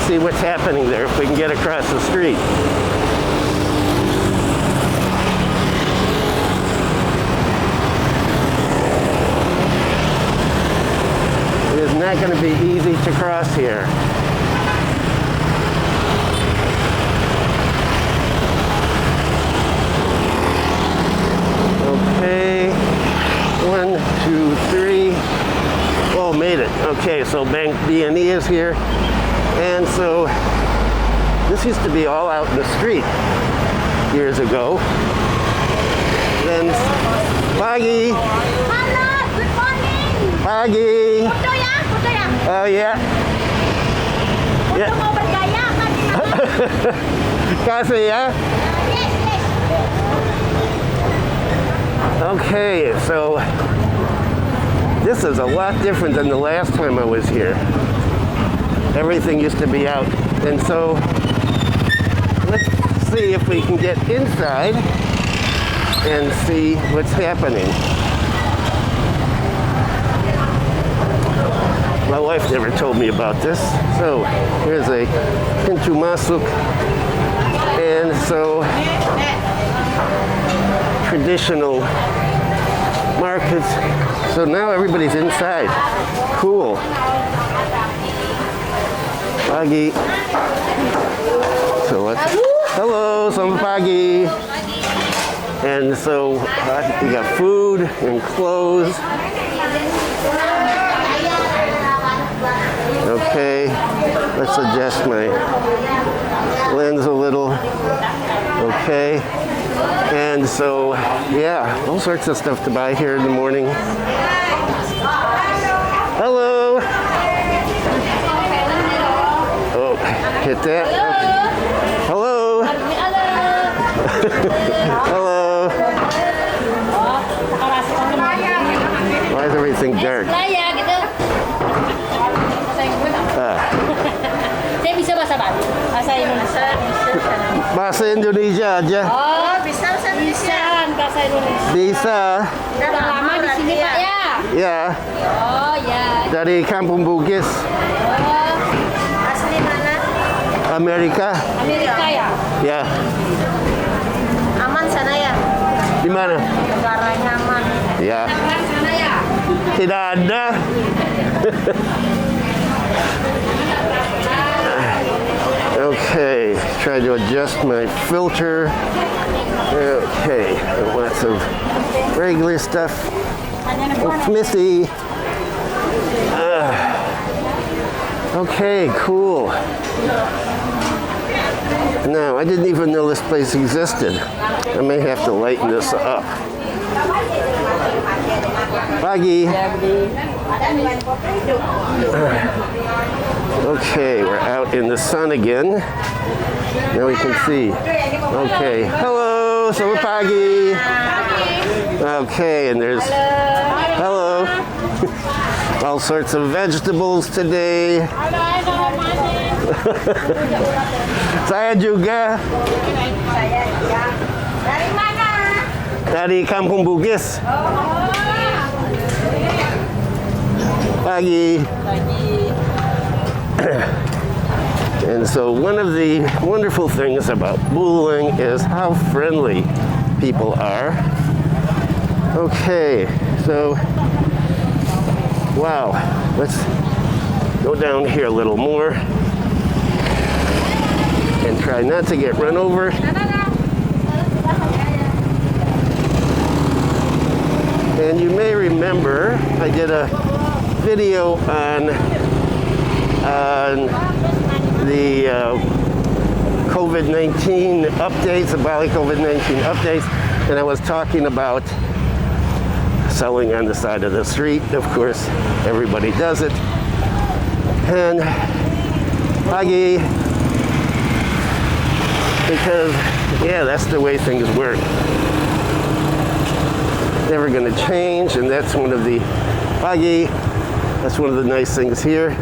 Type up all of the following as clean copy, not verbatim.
see what's happening there if we can get across the street. It is not going to be easy to cross here. Okay, 1, 2, 3. Oh, made it. Okay, so Bank B&E is here. And so this used to be all out in the street years ago. Then Pagi. Hello, good morning. Pagi. Foto ya, foto ya. Oh yeah. Foto mau bergaya kan di mana? Kasih ya. Yes, yes. Okay, so this is a lot different than the last time I was here. Everything used to be out. And so let's see if we can get inside and see what's happening. My wife never told me about this. So here's a pintu masuk. And so traditional markets. So now everybody's inside. Cool. Pagi. So let's, hello, selamat pagi. And so we got food and clothes. Okay, let's adjust my lens a little. Okay. And so, yeah, all sorts of stuff to buy here in the morning. Hello. Oh, hit that. Okay. Hello. Hello. Why is everything dark? Saya bisa bahasa Bali, bahasa Indonesia. Bahasa Indonesia aja. Oh, bisa bahasa Indonesia. Bisa. Udah lama di sini Pak ya? Ya. Oh ya. Dari Kampung Bugis, Asli mana? Amerika. Amerika ya? Ya. Aman sana ya? Di mana? Negaranya aman. Ya. Sana ya? Tidak ada. Okay, try to adjust my filter. Okay, lots of regular stuff. Oh, Missy. Okay, cool. Now, I didn't even know this place existed. I may have to lighten this up. Pagi. Okay, we're out in the sun again. Now we can see. Okay, hello, selamat pagi. Okay, and there's, hello. All sorts of vegetables today. Saya juga. Dari mana? Dari Kampung Bugis. Pagi. And so one of the wonderful things about Bulang is how friendly people are. Okay, so, wow, let's go down here a little more and try not to get run over. And you may remember I did a video on the COVID-19 updates, the Bali COVID-19 updates, and I was talking about selling on the side of the street. Of course, everybody does it. And pagi, because, yeah, that's the way things work. Never gonna change, and that's one of the pagi. That's one of the nice things here.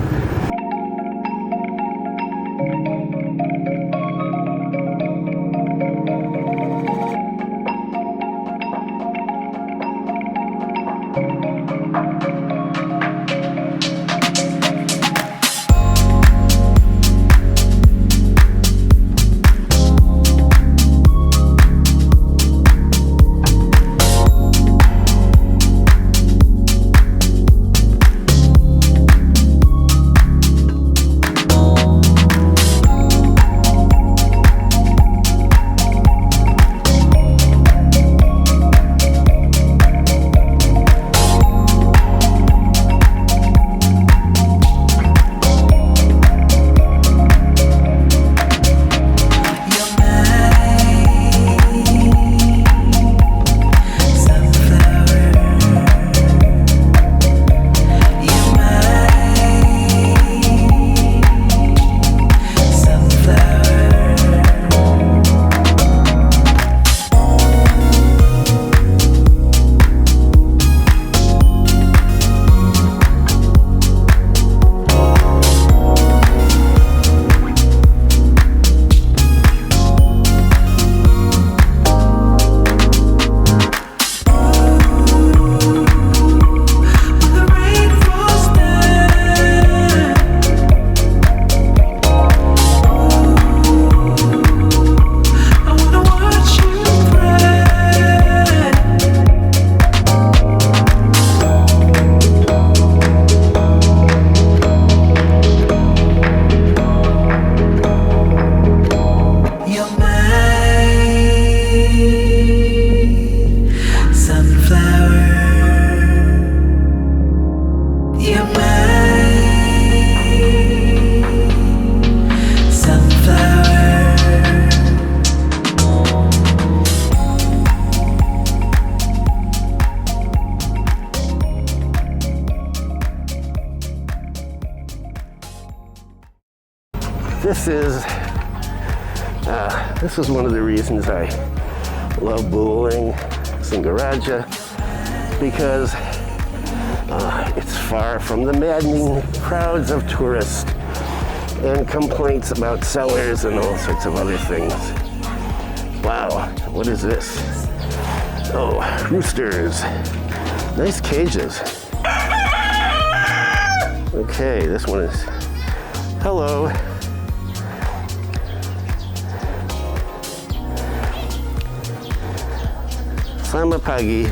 this is one of the reasons I love Bulang, Singaraja, because it's far from the maddening crowds of tourists and complaints about sellers and all sorts of other things. Wow, what is this? Oh, roosters. Nice cages. Okay, this one is, hello. Selamat pagi.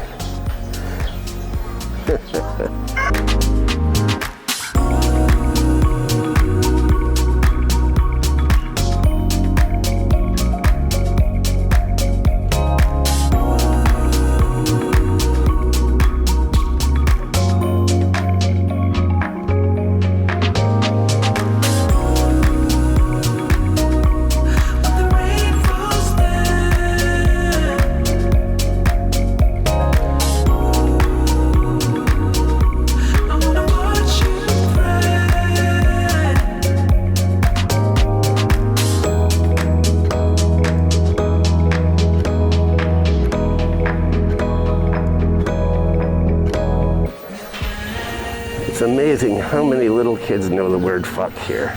It's amazing how many little kids know the word fuck here.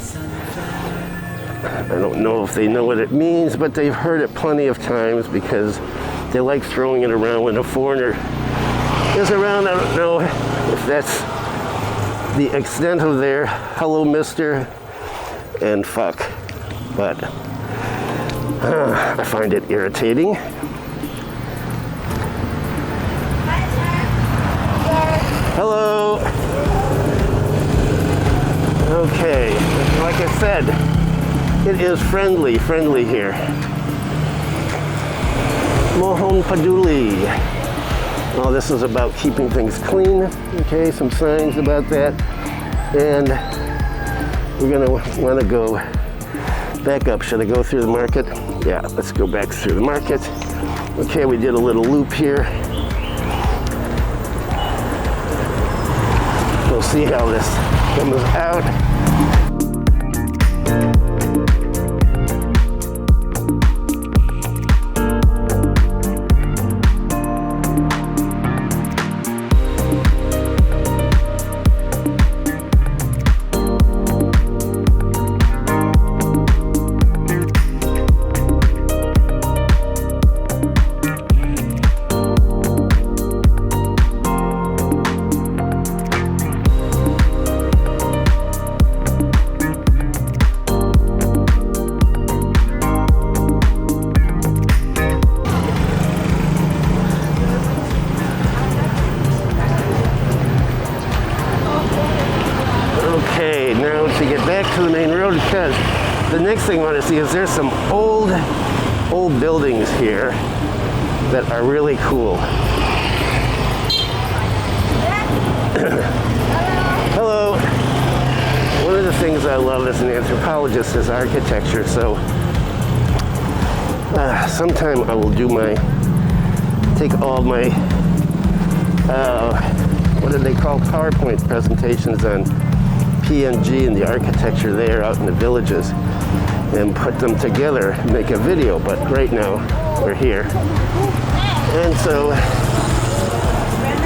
I don't know if they know what it means, but they've heard it plenty of times because they like throwing it around when a foreigner is around. I don't know if that's the extent of their hello mister and fuck, but I find it irritating. Hello. Okay, like I said, it is friendly here. Mohon peduli. Oh, this is about keeping things clean. Okay, some signs about that. And we're gonna wanna go back up. Should I go through the market? Yeah, let's go back through the market. Okay, we did a little loop here. We'll see how this comes out. Okay, now to get back to the main road, because the next thing I want to see is there's some old buildings here that are really cool. Hello. One of the things I love as an anthropologist is architecture, so sometime I will take all my, what do they call, PowerPoint presentations on PNG and the architecture there out in the villages and put them together and make a video, but right now we're here. And so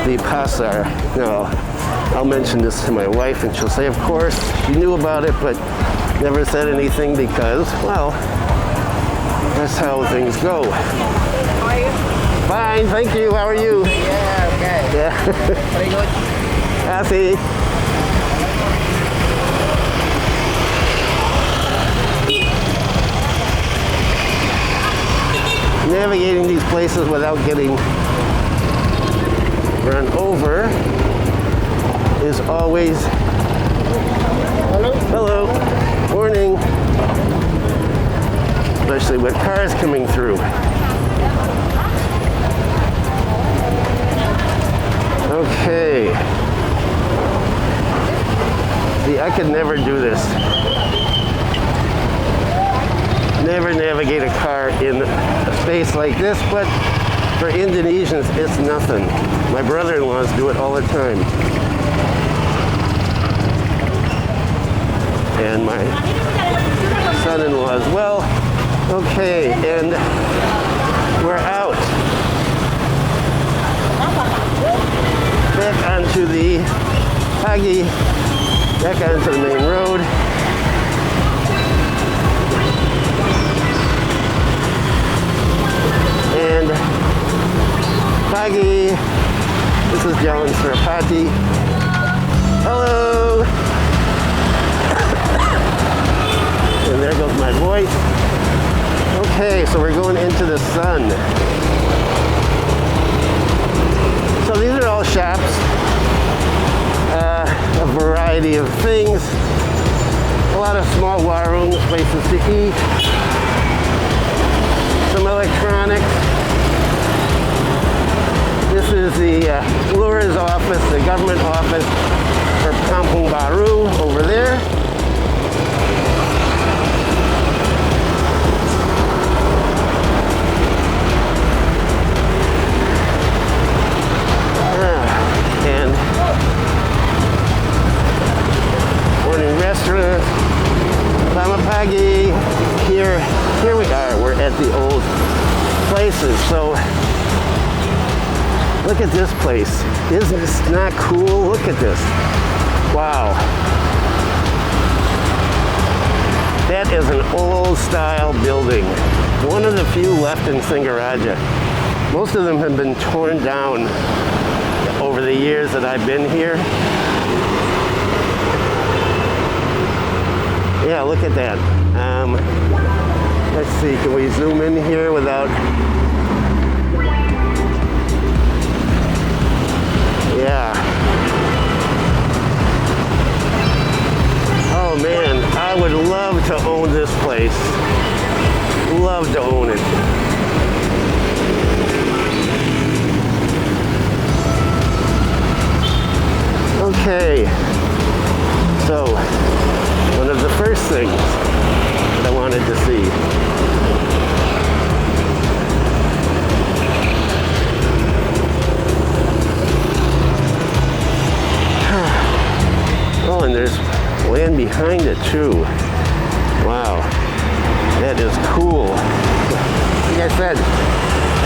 the pasar, now I'll mention this to my wife and she'll say, of course, she knew about it but never said anything because, well, that's how things go. How are you? Fine, thank you. How are you? Yeah, okay. Yeah. Very good. Happy. Navigating these places without getting run over is always... Hello. Morning. Especially with cars coming through. Okay. See, I could never do this. Never navigate a car in a space like this, but for Indonesians, it's nothing. My brother-in-laws do it all the time. And my son-in-law as well. Okay, and we're out. Back onto the Pagi, back onto the main road. And Pagi, this is Jalan Surapati. Hello! And there goes my voice. Okay, so we're going into the sun. So these are all shops, a variety of things, a lot of small warungs, places to eat, some electronics. This is the Lura's office, the government office for Kampung Baru over there. And morning restaurant, Selamat pagi. Here we are. We're at the old places. So look at this place. Isn't this not cool? Look at this. Wow. That is an old style building. One of the few left in Singaraja. Most of them have been torn down over the years that I've been here. Yeah, look at that. Let's see, can we zoom in here without... Yeah. Oh man, I would love to own this place. Love to own it. Okay, so one of the first things that I wanted to see. Oh, and there's land behind it too. Wow, that is cool. Like I said,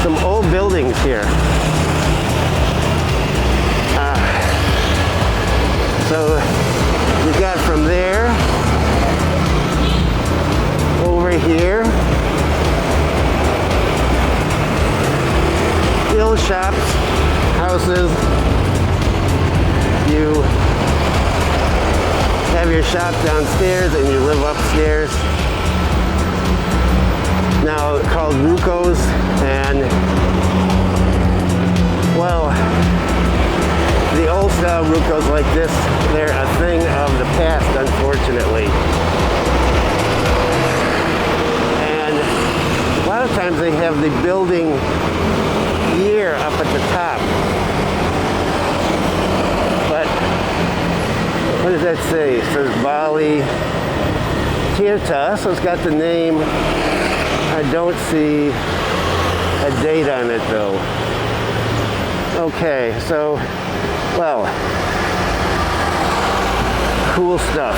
some old buildings here. So we've got from there over here, still shops, houses. You have your shop downstairs and you live upstairs. Now called Rucos, and well, the old style Rucos like this, they're a thing of the past, unfortunately. And a lot of times they have the building year up at the top. But what does that say? It says Bali Tirta, so it's got the name. I don't see a date on it though. Okay, so well, cool stuff.